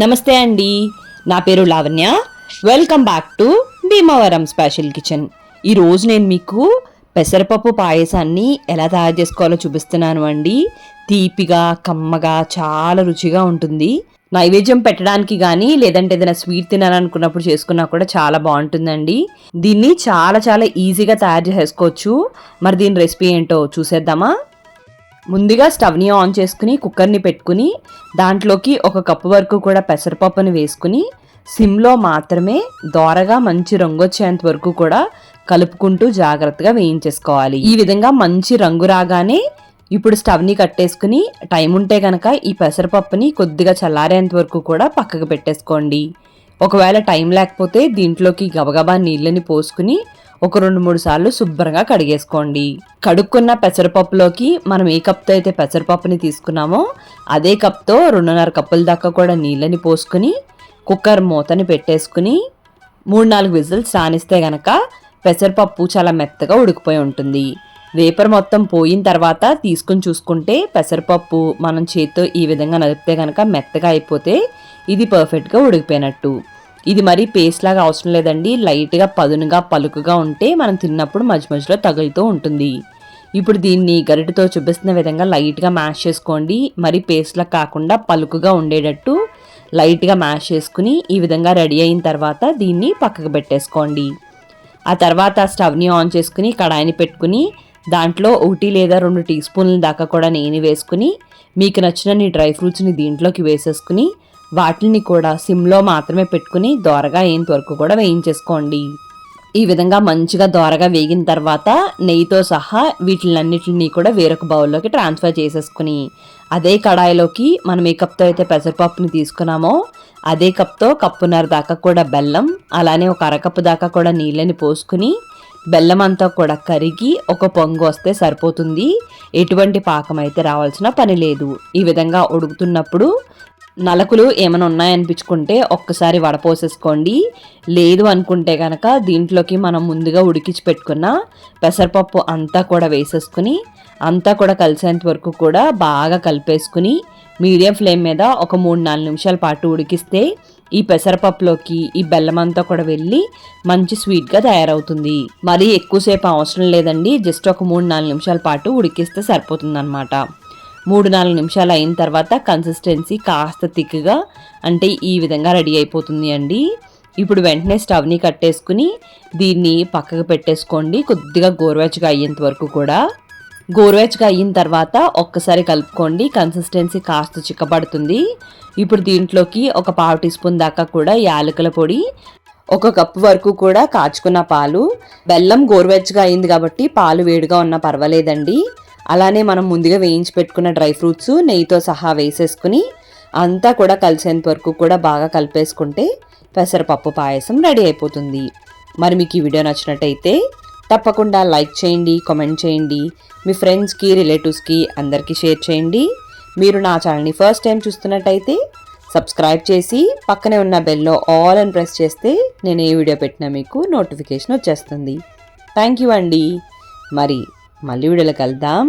నమస్తే అండి, నా పేరు Lavanya. Welcome back to Bhimavaram special kitchen. ఈరోజు నేను మీకు పెసరపప్పు పాయసాన్ని ఎలా తయారు చేసుకోవాలో చూపిస్తున్నాను అండి. తీపిగా కమ్మగా చాలా రుచిగా ఉంటుంది. నైవేద్యం పెట్టడానికి కానీ లేదంటే ఏదైనా స్వీట్ తినాలనుకున్నప్పుడు చేసుకున్నా కూడా చాలా బాగుంటుందండి. దీన్ని చాలా చాలా ఈజీగా తయారు చేసుకోవచ్చు. మరి దీని రెసిపీ ఏంటో చూసేద్దామా? ముందుగా స్టవ్ని ఆన్ చేసుకుని కుక్కర్ని పెట్టుకుని దాంట్లోకి 1 కప్పు వరకు కూడా పెసరపప్పుని వేసుకుని సిమ్లో మాత్రమే దోరగా మంచి రంగు వచ్చేంత వరకు కూడా కలుపుకుంటూ జాగ్రత్తగా వేయించేసుకోవాలి. ఈ విధంగా మంచి రంగు రాగానే ఇప్పుడు స్టవ్ని కట్టేసుకుని టైం ఉంటే కనుక ఈ పెసరపప్పుని కొద్దిగా చల్లారేంత వరకు కూడా పక్కకు పెట్టేసుకోండి. ఒకవేళ టైం లేకపోతే దీంట్లోకి గబగబా నీళ్ళని పోసుకుని ఒక 2-3 సార్లు శుభ్రంగా కడిగేసుకోండి. కడుక్కున్న పెసరపప్పులోకి మనం ఏ కప్తో అయితే పెసరపప్పుని తీసుకున్నామో అదే కప్తో 2.5 కప్పుల దాకా కూడా నీళ్ళని పోసుకుని కుక్కర్ మూతని పెట్టేసుకుని 3-4 విజిల్స్ రానిస్తే గనక పెసరపప్పు చాలా మెత్తగా ఉడికిపోయి ఉంటుంది. వేపర్ మొత్తం పోయిన తర్వాత తీసుకుని చూసుకుంటే పెసరపప్పు మనం చేత్తో ఈ విధంగా నలిపితే కనుక మెత్తగా అయిపోతే ఇది పర్ఫెక్ట్గా ఉడికిపోయినట్టు. ఇది మరీ పేస్ట్ లాగా అవసరం లేదండి. లైట్గా పదునుగా పలుకుగా ఉంటే మనం తిన్నప్పుడు మధ్య మధ్యలో తగులుతూ ఉంటుంది. ఇప్పుడు దీన్ని గరిటెతో చూపిస్తున్న విధంగా లైట్గా మ్యాష్ చేసుకోండి. మరీ పేస్ట్లా కాకుండా పలుకుగా ఉండేటట్టు లైట్గా మ్యాష్ చేసుకుని ఈ విధంగా రెడీ అయిన తర్వాత దీన్ని పక్కకు పెట్టేసుకోండి. ఆ తర్వాత స్టవ్ని ఆన్ చేసుకుని కడాయిని పెట్టుకుని దాంట్లో 1 లేదా 2 టీ స్పూన్ల దాకా కూడా నెయ్యి వేసుకుని మీకు నచ్చిన డ్రై ఫ్రూట్స్ని దీంట్లోకి వేసేసుకుని వాటిని కూడా సిమ్లో మాత్రమే పెట్టుకుని దోరగా అయ్యేంత వరకు కూడా వేయించేసుకోండి. ఈ విధంగా మంచిగా దోరగా వేగిన తర్వాత నెయ్యితో సహా వీటిలన్నిటిని కూడా వేరొక బౌల్లోకి ట్రాన్స్ఫర్ చేసేసుకుని అదే కడాయిలోకి మనం ఏ కప్తో అయితే పెసరపప్పుని తీసుకున్నామో అదే కప్తో 1.5 కప్పు దాకా కూడా బెల్లం, అలానే 1 అరకప్పు దాకా కూడా నీళ్ళని పోసుకుని బెల్లం అంతా కూడా కరిగి ఒక పొంగు వస్తే సరిపోతుంది. ఎటువంటి పాకం అయితే రావాల్సిన పని లేదు. ఈ విధంగా ఉడుకుతున్నప్పుడు నలకులు ఏమైనా ఉన్నాయనిపించుకుంటే ఒక్కసారి వడపోసేసుకోండి. లేదు అనుకుంటే కనుక దీంట్లోకి మనం ముందుగా ఉడికించి పెట్టుకున్న పెసరపప్పు అంతా కూడా వేసేసుకుని అంతా కూడా కలిసేంత వరకు కూడా బాగా కలిపేసుకుని మీడియం ఫ్లేమ్ మీద ఒక 3-4 నిమిషాల పాటు ఉడికిస్తే ఈ పెసరపప్పులోకి ఈ బెల్లం అంతా కూడా వెళ్ళి మంచి స్వీట్గా తయారవుతుంది. మరీ ఎక్కువసేపు అవసరం లేదండి. జస్ట్ ఒక 3-4 నిమిషాల పాటు ఉడికిస్తే సరిపోతుంది అన్నమాట. 3-4 నిమిషాలు అయిన తర్వాత కన్సిస్టెన్సీ కాస్త థిక్గా అంటే ఈ విధంగా రెడీ అయిపోతుంది అండి. ఇప్పుడు వెంటనే స్టవ్ని కట్టేసుకుని దీన్ని పక్కకు పెట్టేసుకోండి. కొద్దిగా గోరువెచ్చగా అయ్యేంత వరకు కూడా. గోరువెచ్చగా అయిన తర్వాత ఒక్కసారి కలుపుకోండి. కన్సిస్టెన్సీ కాస్త చిక్కబడుతుంది. ఇప్పుడు దీంట్లోకి ఒక 1/2 టీ స్పూన్ దాకా కూడా యాలకుల పొడి, 1 కప్పు వరకు కూడా కాచుకున్న పాలు, బెల్లం గోరువెచ్చగా అయింది కాబట్టి పాలు వేడిగా ఉన్నా పర్వాలేదండి. అలానే మనం ముందుగా వేయించి పెట్టుకున్న డ్రై ఫ్రూట్స్ నెయ్యితో సహా వేసేసుకుని అంతా కూడా కలిసేంత వరకు కూడా బాగా కలిపేసుకుంటే పెసరపప్పు పాయసం రెడీ అయిపోతుంది. మరి మీకు ఈ వీడియో నచ్చినట్టయితే తప్పకుండా లైక్ చేయండి, కామెంట్ చేయండి, మీ ఫ్రెండ్స్కి రిలేటివ్స్కి అందరికీ షేర్ చేయండి. మీరు నా ఛానల్ని ఫస్ట్ టైం చూస్తున్నట్టయితే సబ్స్క్రైబ్ చేసి పక్కనే ఉన్న బెల్లో ఆల్ అని ప్రెస్ చేస్తే నేను ఏ వీడియో పెట్టినా మీకు నోటిఫికేషన్ వచ్చేస్తుంది. థ్యాంక్ యూ అండి. మరి మళ్ళీ వీడియోలో కలుద్దాం.